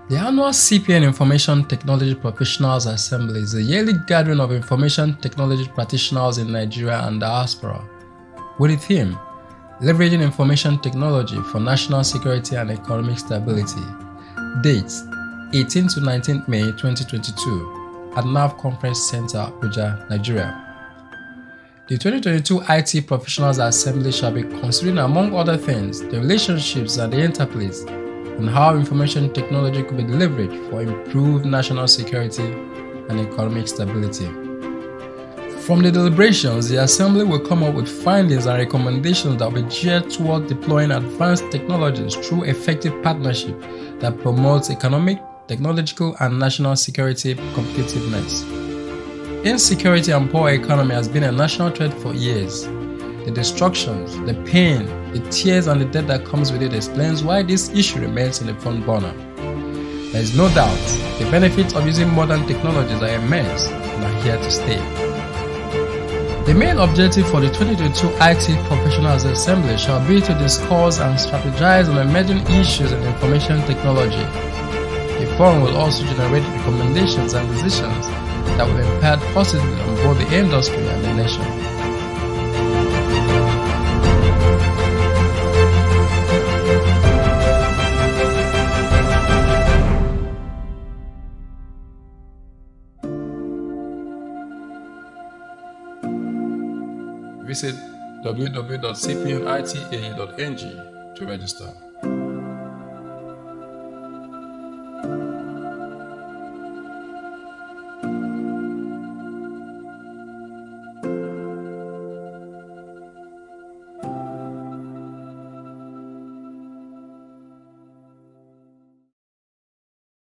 The annual CPN Information Technology Professionals Assembly is a yearly gathering of information technology practitioners in Nigeria and diaspora, with the theme Leveraging Information Technology for National Security and Economic Stability. Dates 18 to 19 May 2022 at NAV Conference Center, Abuja, Nigeria. The 2022 IT Professionals Assembly shall be considering, among other things, the relationships and the interplays and how information technology could be leveraged for improved national security and economic stability. From the deliberations, the Assembly will come up with findings and recommendations that will be geared toward deploying advanced technologies through effective partnership that promotes economic, technological, and national security competitiveness. Insecurity and poor economy has been a national threat for years. The destructions, the pain, the tears, and the death that comes with it explains why this issue remains in the front burner. There is no doubt the benefits of using modern technologies are immense and are here to stay. The main objective for the 2022 IT Professionals Assembly shall be to discuss and strategize on emerging issues in information technology. The forum will also generate recommendations and decisions that will impact positively on both the industry and the nation. Visit www.cpnita.ng to register.